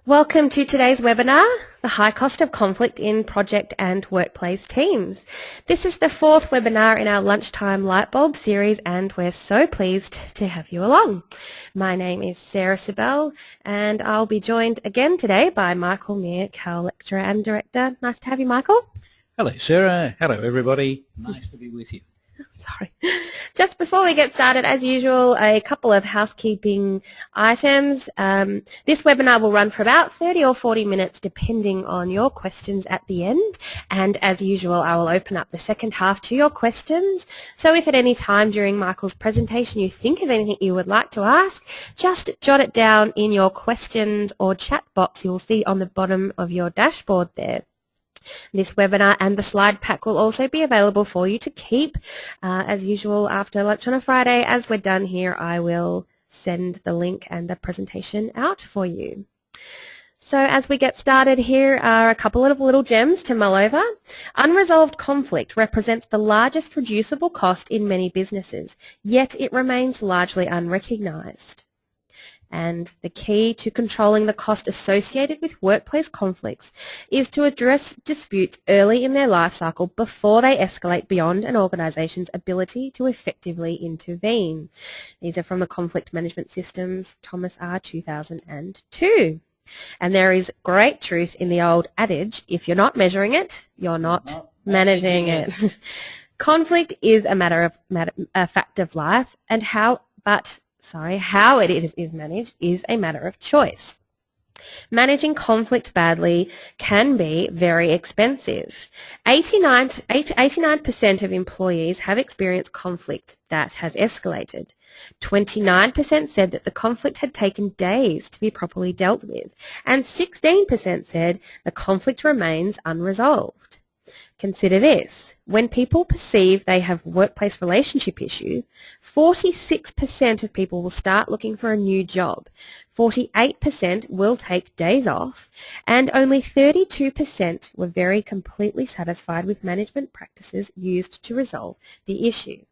Welcome to today's webinar, The High Cost of Conflict in Project and Workplace Teams. This is the fourth webinar in our Lunchtime Lightbulb series and we're so pleased to have you along. My name is Sarah Sibel and I'll be joined again today by Michael Meir, Cal Lecturer and Director. Nice to have you, Michael. Hello, Sarah. Hello, everybody. Nice to be with you. Sorry. Just before we get started, as usual, a couple of housekeeping items. This webinar will run for about 30 or 40 minutes depending on your questions at the end. And as usual, I will open up the second half to your questions. So if at any time during Michael's presentation you think of anything you would like to ask, just jot it down in your questions or chat box you'll see on the bottom of your dashboard there. This webinar and the slide pack will also be available for you to keep. As usual, after lunch on a Friday, as we're done here, I will send the link and the presentation out for you. So as we get started, here are a couple of little gems to mull over. Unresolved conflict represents the largest reducible cost in many businesses, yet it remains largely unrecognised. And the key to controlling the cost associated with workplace conflicts is to address disputes early in their life cycle before they escalate beyond an organisation's ability to effectively intervene. These are from the Conflict Management Systems, Thomas R. 2002. And there is great truth in the old adage, if you're not measuring it, you're not managing it. Conflict is a fact of life, and how it is managed is a matter of choice. Managing conflict badly can be very expensive. 89% of employees have experienced conflict that has escalated. 29% said that the conflict had taken days to be properly dealt with, and 16% said the conflict remains unresolved. Consider this. When people perceive they have a workplace relationship issue, 46% of people will start looking for a new job, 48% will take days off, and only 32% were very completely satisfied with management practices used to resolve the issue.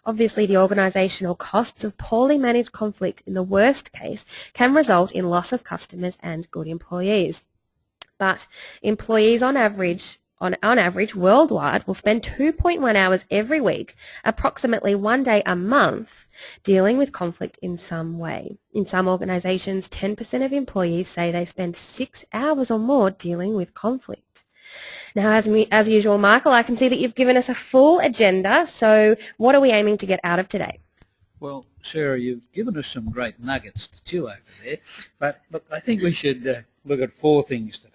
Obviously, the organisational costs of poorly managed conflict in the worst case can result in loss of customers and good employees. But employees on average worldwide will spend 2.1 hours every week, approximately 1 day a month, dealing with conflict in some way. In some organisations, 10% of employees say they spend 6 hours or more dealing with conflict. Now, as usual, Michael, I can see that you've given us a full agenda, so what are we aiming to get out of today? Well, Sarah, you've given us some great nuggets to chew over there, but look, I think we should look at four things today.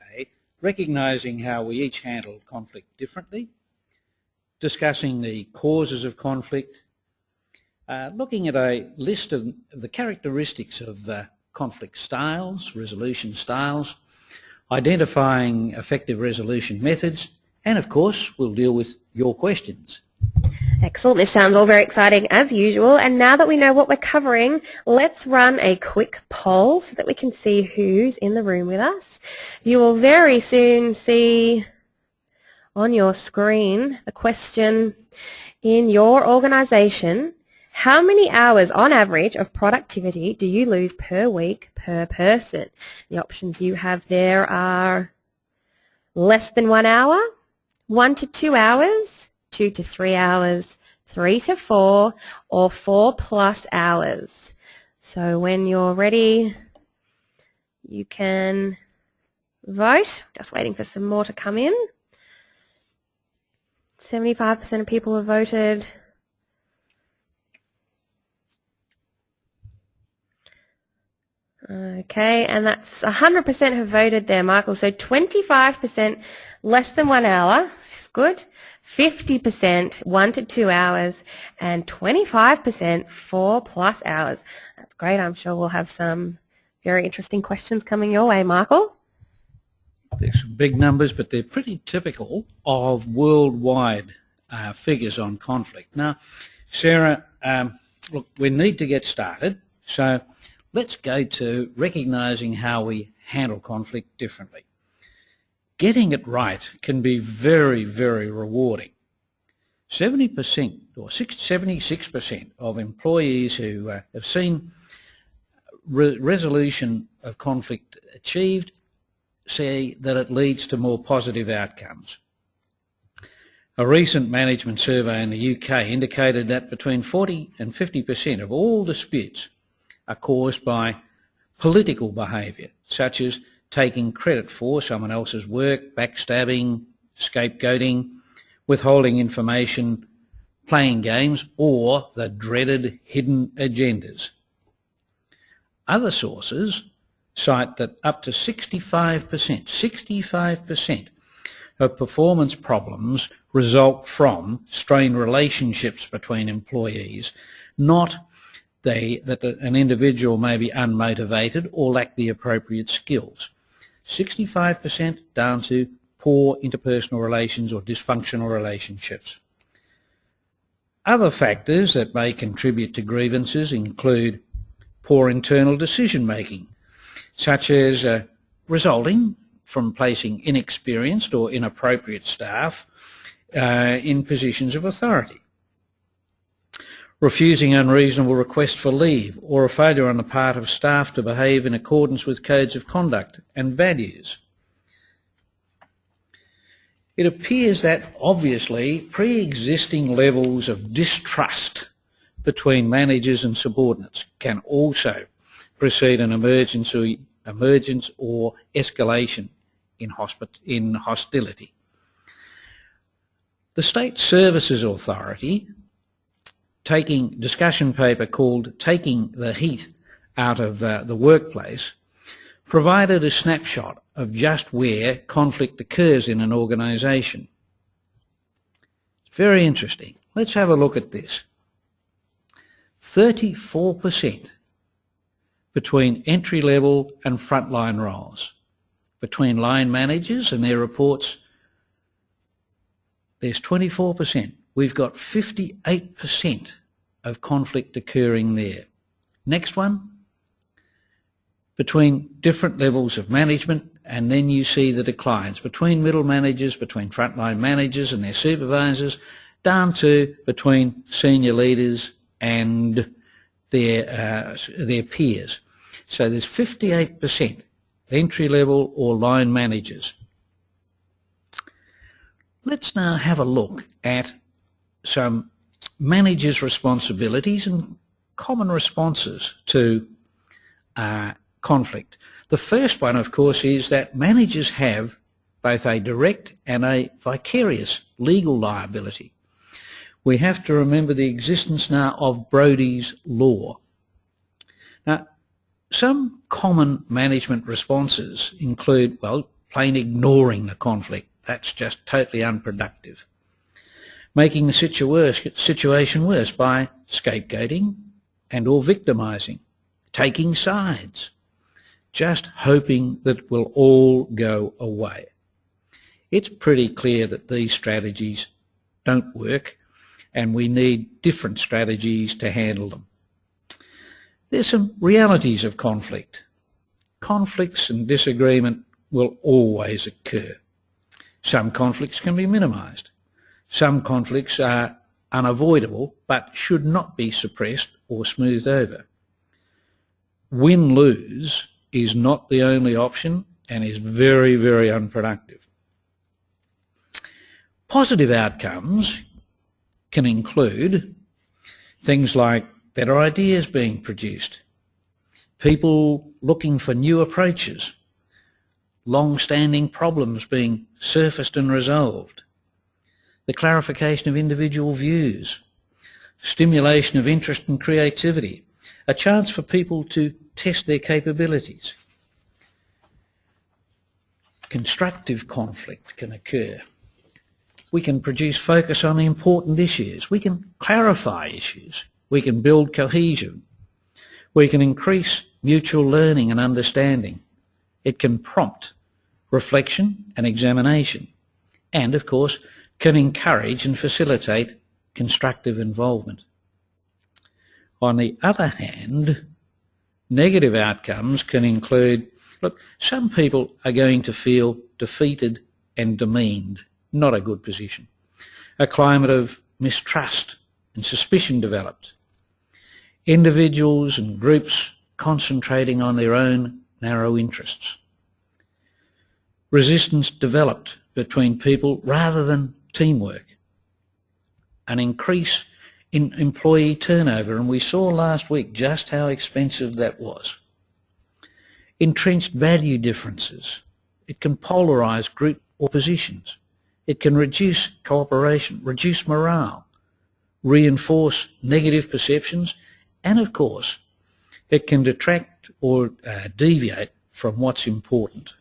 Recognising how we each handle conflict differently, discussing the causes of conflict, looking at a list of the characteristics of conflict styles, resolution styles, identifying effective resolution methods, and of course we'll deal with your questions. Excellent. This sounds all very exciting as usual. And now that we know what we're covering, let's run a quick poll so that we can see who's in the room with us. You will very soon see on your screen the question: in your organisation, how many hours on average of productivity do you lose per week per person? The options you have there are less than 1 hour, 1 to 2 hours, 2 to 3 hours, 3 to 4, or 4+ hours. So when you're ready, you can vote. Just waiting for some more to come in. 75% of people have voted. Okay, and that's 100% have voted there, Michael. So 25% less than 1 hour, which is good. 50% 1 to 2 hours, and 25% 4+ hours. That's great. I'm sure we'll have some very interesting questions coming your way, Michael. There's some big numbers, but they're pretty typical of worldwide figures on conflict. Now, Sarah, look, we need to get started, so let's go to recognising how we handle conflict differently. Getting it right can be very, very rewarding. 70% or 76% of employees who have seen resolution of conflict achieved, see that it leads to more positive outcomes. A recent management survey in the UK indicated that between 40 and 50% of all disputes are caused by political behaviour, such as taking credit for someone else's work, backstabbing, scapegoating, withholding information, playing games, or the dreaded hidden agendas. Other sources cite that up to 65% of performance problems result from strained relationships between employees, not that an individual may be unmotivated or lack the appropriate skills. 65% down to poor interpersonal relations or dysfunctional relationships. Other factors that may contribute to grievances include poor internal decision making, such as resulting from placing inexperienced or inappropriate staff in positions of authority, refusing unreasonable requests for leave, or a failure on the part of staff to behave in accordance with codes of conduct and values. It appears that obviously pre-existing levels of distrust between managers and subordinates can also precede an emergence or escalation in hostility. The State Services Authority, taking discussion paper called "Taking the Heat Out of the Workplace," provided a snapshot of just where conflict occurs in an organisation. It's very interesting. Let's have a look at this. 34% between entry-level and frontline roles. Between line managers and their reports, there's 24%. We've got 58% of conflict occurring there. Next one, between different levels of management, and then you see the declines between middle managers, between frontline managers and their supervisors, down to between senior leaders and their peers. So there's 58% entry-level or line managers. Let's now have a look at some managers' responsibilities and common responses to conflict. The first one, of course, is that managers have both a direct and a vicarious legal liability. We have to remember the existence now of Brodie's Law. Now, some common management responses include, well, plain ignoring the conflict. That's just totally unproductive. Making the situation worse by scapegoating and or victimising, taking sides, just hoping that it will all go away. It's pretty clear that these strategies don't work, and we need different strategies to handle them. There's some realities of conflict. Conflicts and disagreement will always occur. Some conflicts can be minimised. Some conflicts are unavoidable but should not be suppressed or smoothed over. Win-lose is not the only option and is very, very unproductive. Positive outcomes can include things like better ideas being produced, people looking for new approaches, long-standing problems being surfaced and resolved, the clarification of individual views, stimulation of interest and creativity, a chance for people to test their capabilities. Constructive conflict can occur. We can produce focus on the important issues. We can clarify issues. We can build cohesion. We can increase mutual learning and understanding. It can prompt reflection and examination, and of course can encourage and facilitate constructive involvement. On the other hand, negative outcomes can include, look, some people are going to feel defeated and demeaned. Not a good position. A climate of mistrust and suspicion developed. Individuals and groups concentrating on their own narrow interests. Resistance developed between people rather than teamwork. An increase in employee turnover, and we saw last week just how expensive that was. Entrenched value differences. It can polarise group or positions. It can reduce cooperation, reduce morale, reinforce negative perceptions, and of course, it can detract or deviate from what's important.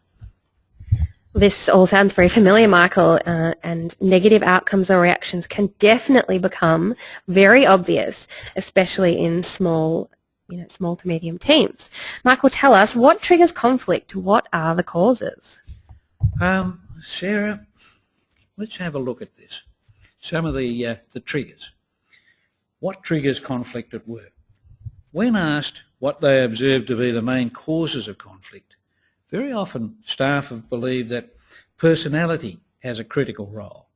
This all sounds very familiar, Michael, and negative outcomes or reactions can definitely become very obvious, especially in small to medium teams. Michael, tell us, what triggers conflict? What are the causes? Sarah, let's have a look at this. Some of the triggers. What triggers conflict at work? When asked what they observe to be the main causes of conflict, very often staff have believed that personality has a critical role.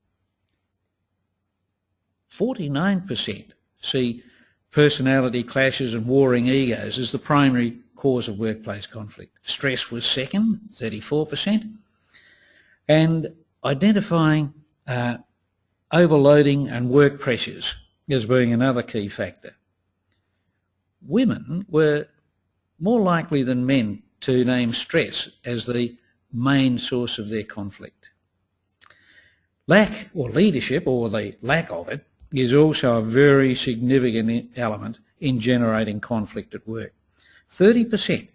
49% see personality clashes and warring egos as the primary cause of workplace conflict. Stress was second, 34%, and identifying overloading and work pressures as being another key factor. Women were more likely than men to name stress as the main source of their conflict. Lack or leadership, or the lack of it, is also a very significant element in generating conflict at work. 30%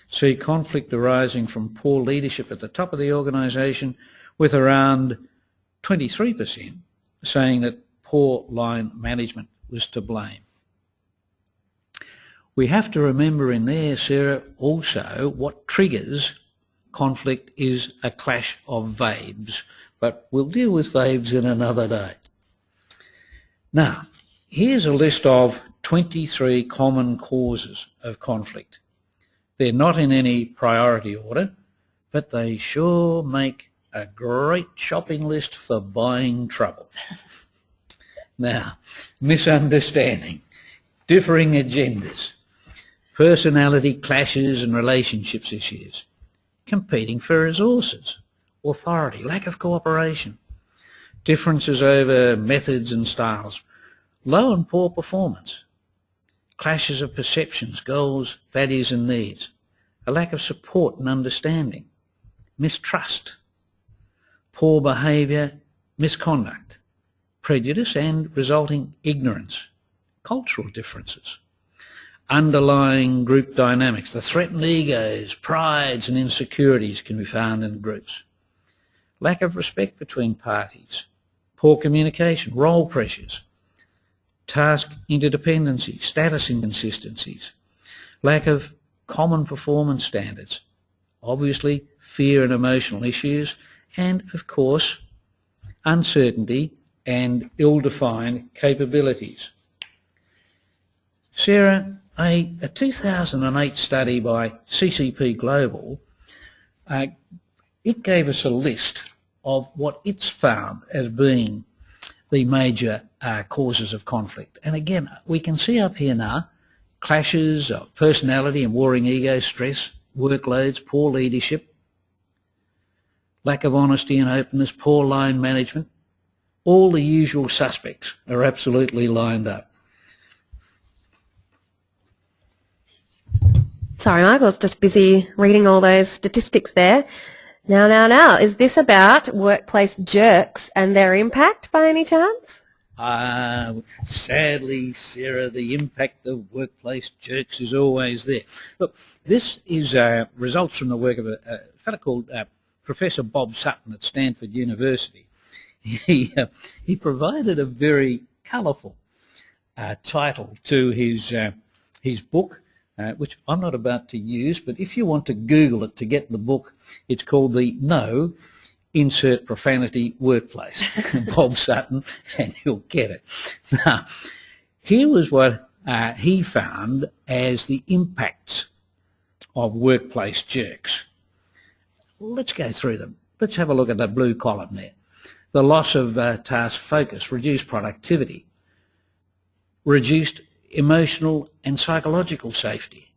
see conflict arising from poor leadership at the top of the organisation, with around 23% saying that poor line management was to blame. We have to remember in there, Sarah, also what triggers conflict is a clash of vibes, but we'll deal with vibes in another day. Now, here's a list of 23 common causes of conflict. They're not in any priority order, but they sure make a great shopping list for buying trouble. Now, misunderstanding, differing agendas, personality clashes and relationships issues, competing for resources, authority, lack of cooperation, differences over methods and styles, low and poor performance, clashes of perceptions, goals, values and needs, a lack of support and understanding, mistrust, poor behaviour, misconduct, prejudice and resulting ignorance, cultural differences, underlying group dynamics, the threatened egos, prides and insecurities can be found in groups, lack of respect between parties, poor communication, role pressures, task interdependency, status inconsistencies, lack of common performance standards, obviously fear and emotional issues, and of course uncertainty and ill-defined capabilities. Sarah, a 2008 study by CCP Global, it gave us a list of what it's found as being the major causes of conflict. And again, we can see up here now clashes of personality and warring ego, stress, workloads, poor leadership, lack of honesty and openness, poor line management. All the usual suspects are absolutely lined up. Sorry, Michael's just busy reading all those statistics there. Now, is this about workplace jerks and their impact by any chance? Sadly, Sarah, the impact of workplace jerks is always there. Look, this is results from the work of a fellow called Professor Bob Sutton at Stanford University. He provided a very colourful title to his book, which I'm not about to use, but if you want to Google it to get the book, it's called the No Insert Profanity Workplace, Bob Sutton, and you'll get it. Now, here was what he found as the impacts of workplace jerks. Let's go through them. Let's have a look at that blue column there. The loss of task focus, reduced productivity, reduced emotional and psychological safety,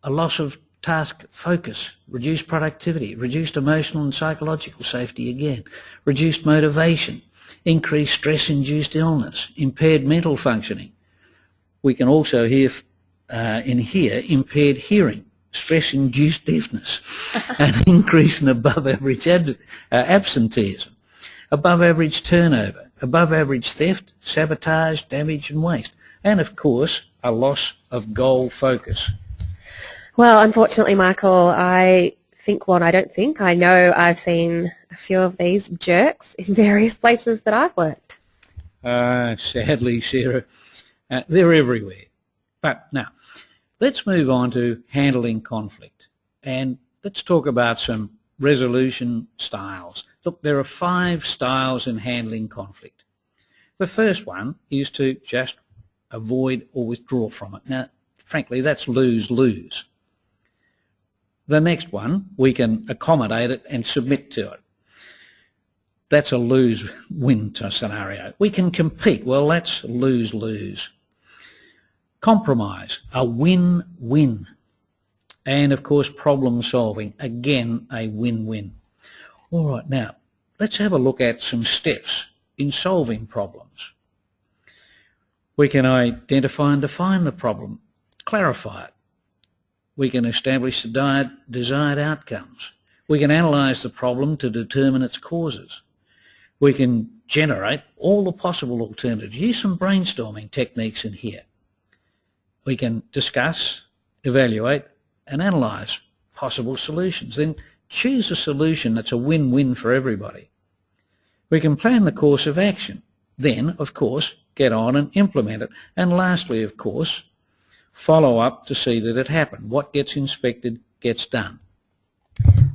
a loss of task focus, reduced productivity, reduced emotional and psychological safety again, reduced motivation, increased stress-induced illness, impaired mental functioning. We can also hear impaired hearing, stress-induced deafness, an increase in above-average absenteeism, above-average turnover, above-average theft, sabotage, damage and waste, and of course a loss of goal focus. Well, unfortunately, Michael, I know I've seen a few of these jerks in various places that I've worked. Sadly, Sarah, they're everywhere. But now, let's move on to handling conflict, and let's talk about some resolution styles. Look, there are 5 styles in handling conflict. The first one is to just avoid or withdraw from it. Now, frankly, that's lose-lose. The next one, we can accommodate it and submit to it. That's a lose-win scenario. We can compete. Well, that's lose-lose. Compromise, a win-win. And, of course, problem-solving, again, a win-win. All right, now, let's have a look at some steps in solving problems. We can identify and define the problem, clarify it. We can establish the desired outcomes. We can analyse the problem to determine its causes. We can generate all the possible alternatives. Use some brainstorming techniques in here. We can discuss, evaluate and analyse possible solutions. Then choose a solution that's a win-win for everybody. We can plan the course of action. Then, of course, get on and implement it. And lastly, of course, follow up to see that it happened. What gets inspected gets done.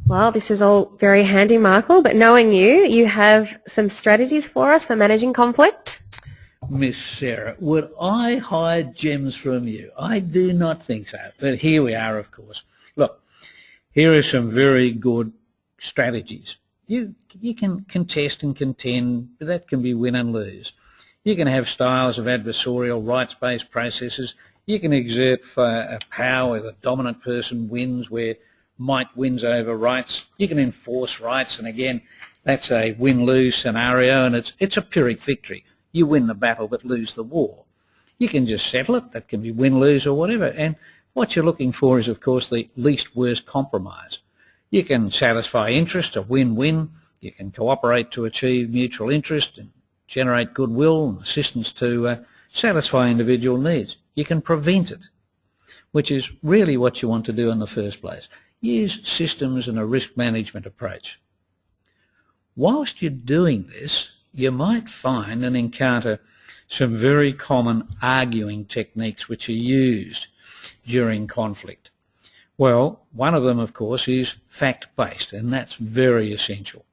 Well, this is all very handy, Michael, but knowing you have some strategies for us for managing conflict? Miss Sarah, would I hide gems from you? I do not think so, but here we are, of course. Look, here are some very good strategies. You can contest and contend, but that can be win and lose. You can have styles of adversarial, rights-based processes. You can exert power where the dominant person wins, where might wins over rights. You can enforce rights, and again, that's a win-lose scenario, and it's a Pyrrhic victory. You win the battle but lose the war. You can just settle it. That can be win-lose or whatever. And what you're looking for is, of course, the least worst compromise. You can satisfy interest, a win-win. You can cooperate to achieve mutual interest and generate goodwill and assistance to satisfy individual needs. You can prevent it, which is really what you want to do in the first place. Use systems and a risk management approach. Whilst you're doing this, you might find and encounter some very common arguing techniques which are used during conflict. Well, one of them, of course, is fact-based, and that's very essential.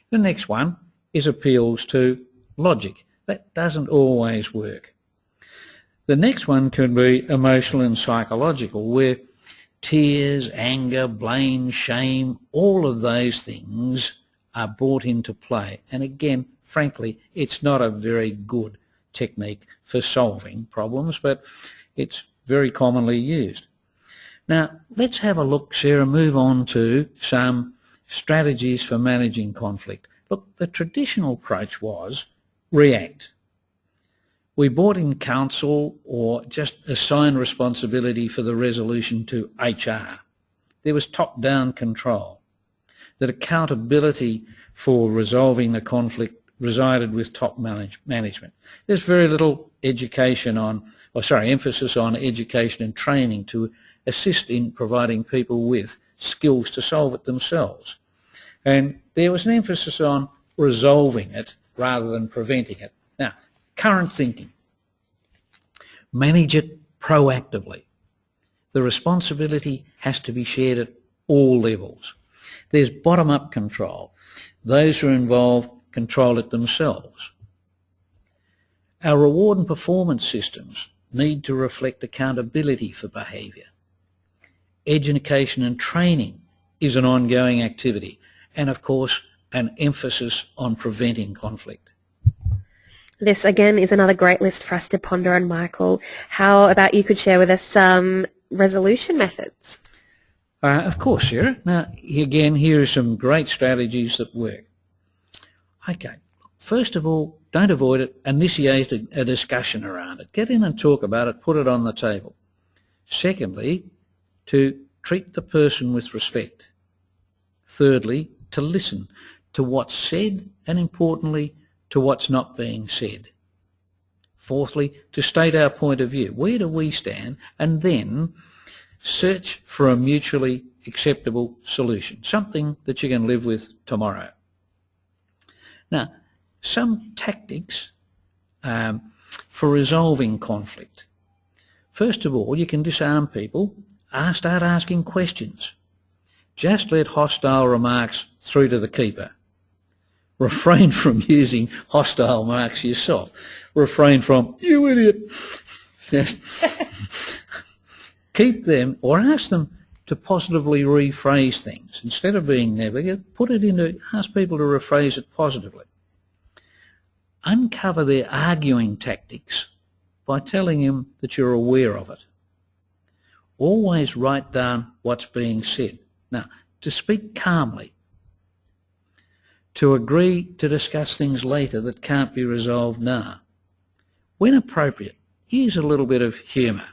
The next one is appeals to logic. That doesn't always work. The next one could be emotional and psychological, where tears, anger, blame, shame, all of those things are brought into play. And again, frankly, it's not a very good technique for solving problems, but it's very commonly used. Now, let's have a look, Sarah, move on to some strategies for managing conflict. Look, the traditional approach was react. We brought in counsel or just assign responsibility for the resolution to HR. There was top-down control. That accountability for resolving the conflict resided with top management. There's very little emphasis on education and training to assist in providing people with skills to solve it themselves. And there was an emphasis on resolving it rather than preventing it. Now, current thinking. Manage it proactively. The responsibility has to be shared at all levels. There's bottom-up control. Those who are involved control it themselves. Our reward and performance systems need to reflect accountability for behaviour. Education and training is an ongoing activity, and of course an emphasis on preventing conflict. This again is another great list for us to ponder on, Michael. How about you could share with us some resolution methods? Of course, Sarah. Now, again, here are some great strategies that work. Okay, first of all, don't avoid it. Initiate a discussion around it. Get in and talk about it. Put it on the table. Secondly, to treat the person with respect. Thirdly, to listen to what's said and, importantly, to what's not being said. Fourthly, to state our point of view. Where do we stand? And then search for a mutually acceptable solution, something that you can live with tomorrow. Now, some tactics for resolving conflict. First of all, you can disarm people. Start asking questions. Just let hostile remarks through to the keeper. Refrain from using hostile remarks yourself. Refrain from, "You idiot." Just keep them, or ask them to positively rephrase things. Instead of being negative, ask people to rephrase it positively. Uncover their arguing tactics by telling them that you're aware of it. Always write down what's being said. Now, to speak calmly, to agree to discuss things later that can't be resolved now. When appropriate, use a little bit of humour.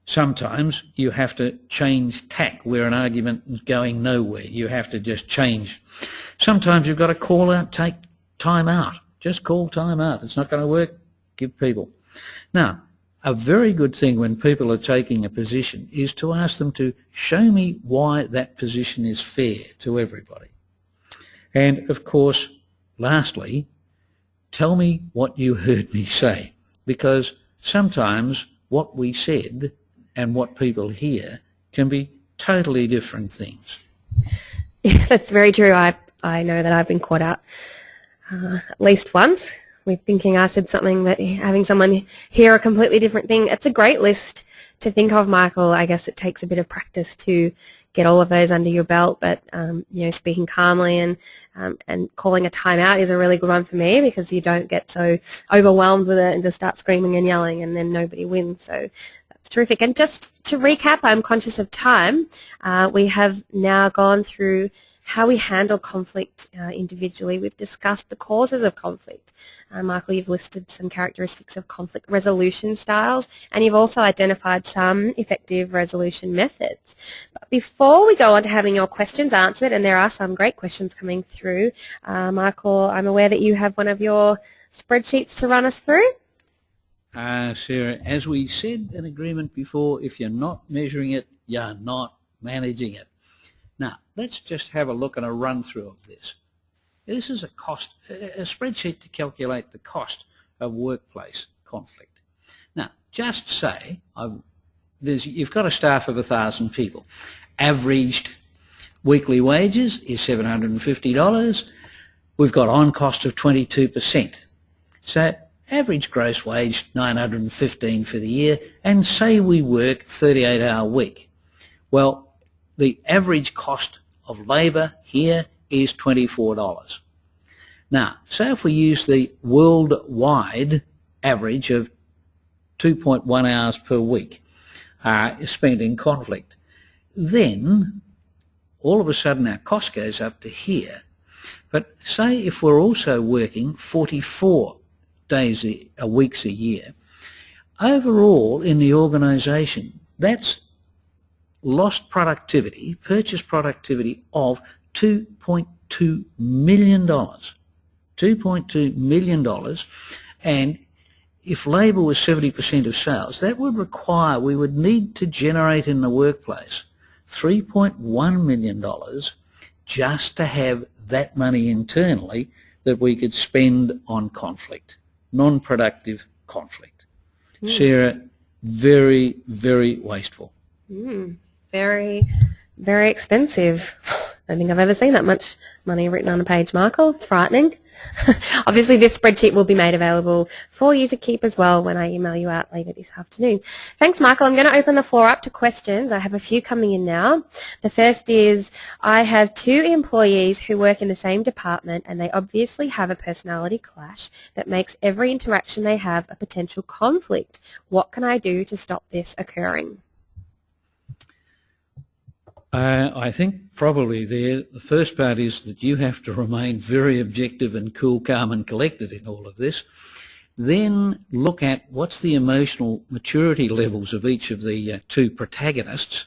Sometimes you have to change tack where an argument is going nowhere. You have to just change. Sometimes you've got to call out, take time out. Just call time out. It's not going to work. Give people. Now, a very good thing when people are taking a position is to ask them to show me why that position is fair to everybody. And, of course, lastly, tell me what you heard me say, because sometimes what we said and what people hear can be totally different things. Yeah, that's very true. I know that I've been caught out at least once with thinking I said something, that having someone hear a completely different thing. It's a great list to think of, Michael. I guess it takes a bit of practice to get all of those under your belt, but speaking calmly and calling a timeout is a really good one for me, because you don't get so overwhelmed with it and just start screaming and yelling and then nobody wins. So that's terrific. And just to recap, I'm conscious of time. We have now gone through how we handle conflict individually. We've discussed the causes of conflict. Michael, you've listed some characteristics of conflict resolution styles, and you've also identified some effective resolution methods. But before we go on to having your questions answered, and there are some great questions coming through, Michael, I'm aware that you have one of your spreadsheets to run us through. Sarah, as we said in agreement before, if you're not measuring it, you're not managing it. Now, let's just have a look and a run-through of this. This is a spreadsheet to calculate the cost of workplace conflict. Now, just say you've got a staff of 1,000 people. Averaged weekly wages is $750. We've got on-cost of 22%. So average gross wage, $915 for the year, and say we work 38-hour week. Well, the average cost of labour here is $24. Now, say if we use the worldwide average of 2.1 hours per week spent in conflict, then all of a sudden our cost goes up to here. But say if we're also working 44 days weeks a year, overall in the organisation, that's lost productivity, purchase productivity of $2.2 million. $2.2 million. And if labour was 70% of sales, that would require, we would need to generate in the workplace $3.1 million just to have that money internally that we could spend on conflict, non-productive conflict. Sarah, very, very wasteful. Very, very expensive. I don't think I've ever seen that much money written on a page, Michael. It's frightening. Obviously, this spreadsheet will be made available for you to keep as well when I email you out later this afternoon. Thanks, Michael. I'm going to open the floor up to questions. I have a few coming in now. The first is, I have 2 employees who work in the same department, and they obviously have a personality clash that makes every interaction they have a potential conflict. What can I do to stop this occurring? I think probably the first part is that you have to remain very objective and cool, calm and collected in all of this. Then look at what's the emotional maturity levels of each of the two protagonists,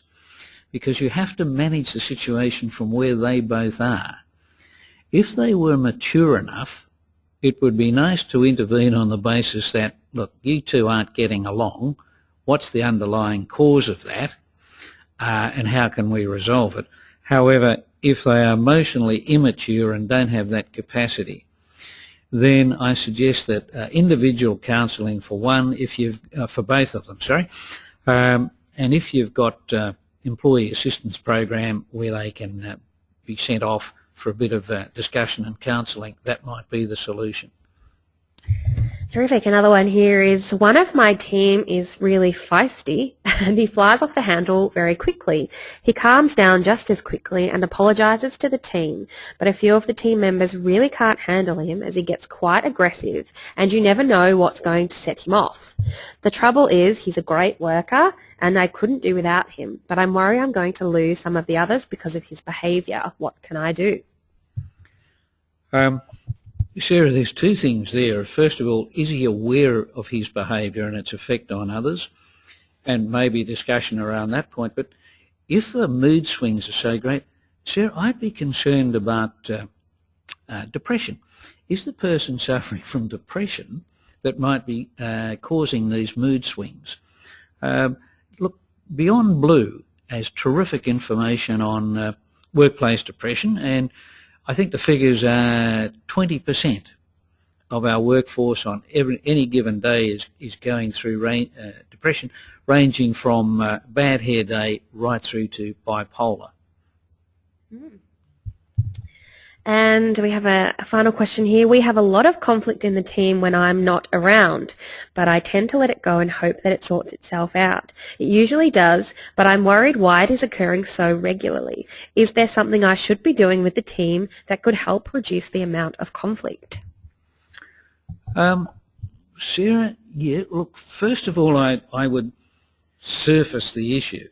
because you have to manage the situation from where they both are. If they were mature enough, it would be nice to intervene on the basis that, look, you two aren't getting along. What's the underlying cause of that? And how can we resolve it? However, if they are emotionally immature and don't have that capacity, then I suggest that individual counselling for one, for both of them, and if you've got employee assistance program where they can be sent off for a bit of discussion and counselling, that might be the solution. Terrific. Another one here is, one of my team is really feisty and he flies off the handle very quickly. He calms down just as quickly and apologises to the team, but a few of the team members really can't handle him as he gets quite aggressive and you never know what's going to set him off. The trouble is he's a great worker and I couldn't do without him, but I'm worried I'm going to lose some of the others because of his behaviour. What can I do? Sarah, there's two things there. First of all, is he aware of his behaviour and its effect on others? And maybe discussion around that point. But if the mood swings are so great, Sarah, I'd be concerned about depression. Is the person suffering from depression that might be causing these mood swings? Look, Beyond Blue has terrific information on workplace depression, and I think the figures are 20% of our workforce on any given day is going through depression, ranging from bad hair day right through to bipolar. And we have a final question here. We have a lot of conflict in the team when I'm not around, but I tend to let it go and hope that it sorts itself out. It usually does, but I'm worried why it is occurring so regularly. Is there something I should be doing with the team that could help reduce the amount of conflict? Sarah, yeah, look, first of all, I would surface the issue.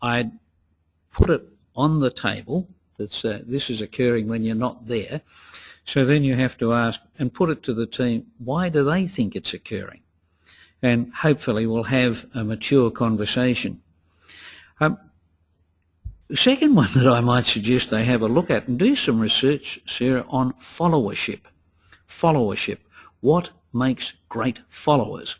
I'd put it on the table. This is occurring when you're not there. So then you have to ask and put it to the team, why do they think it's occurring? And hopefully we'll have a mature conversation. The second one that I might suggest they have a look at and do some research, Sarah, on followership. Followership. What makes great followers?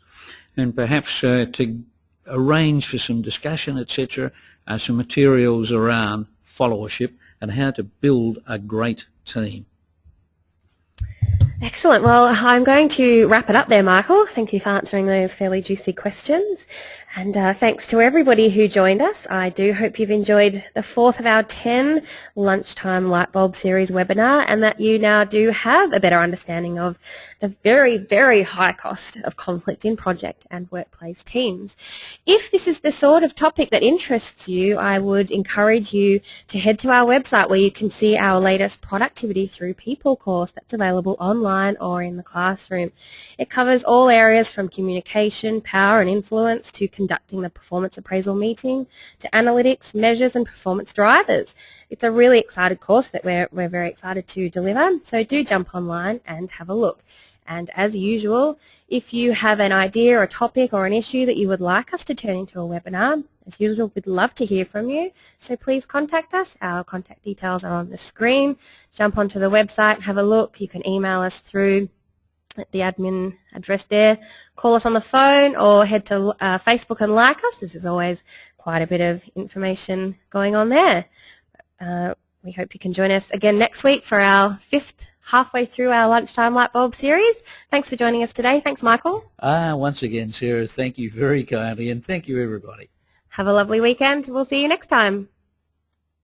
And perhaps to arrange for some discussion, etc., some materials around followership and how to build a great team. Excellent. Well, I'm going to wrap it up there, Michael. Thank you for answering those fairly juicy questions. And thanks to everybody who joined us. I do hope you've enjoyed the fourth of our 10 Lunchtime Lightbulb Series webinar and that you now do have a better understanding of the very, very high cost of conflict in project and workplace teams. If this is the sort of topic that interests you, I would encourage you to head to our website where you can see our latest Productivity Through People course that's available online or in the classroom. It covers all areas from communication, power and influence to conducting the performance appraisal meeting to analytics, measures and performance drivers. It's a really exciting course that we're very excited to deliver, so do jump online and have a look. And as usual, if you have an idea or a topic or an issue that you would like us to turn into a webinar, as usual, we'd love to hear from you, so please contact us. Our contact details are on the screen. Jump onto the website, have a look. You can email us through at the admin address there, call us on the phone or head to Facebook and like us. This is always quite a bit of information going on there. We hope you can join us again next week for our fifth, halfway through our Lunchtime Lightbulb series. Thanks for joining us today. Thanks, Michael. Once again, Sarah, thank you very kindly and thank you, everybody. Have a lovely weekend. We'll see you next time.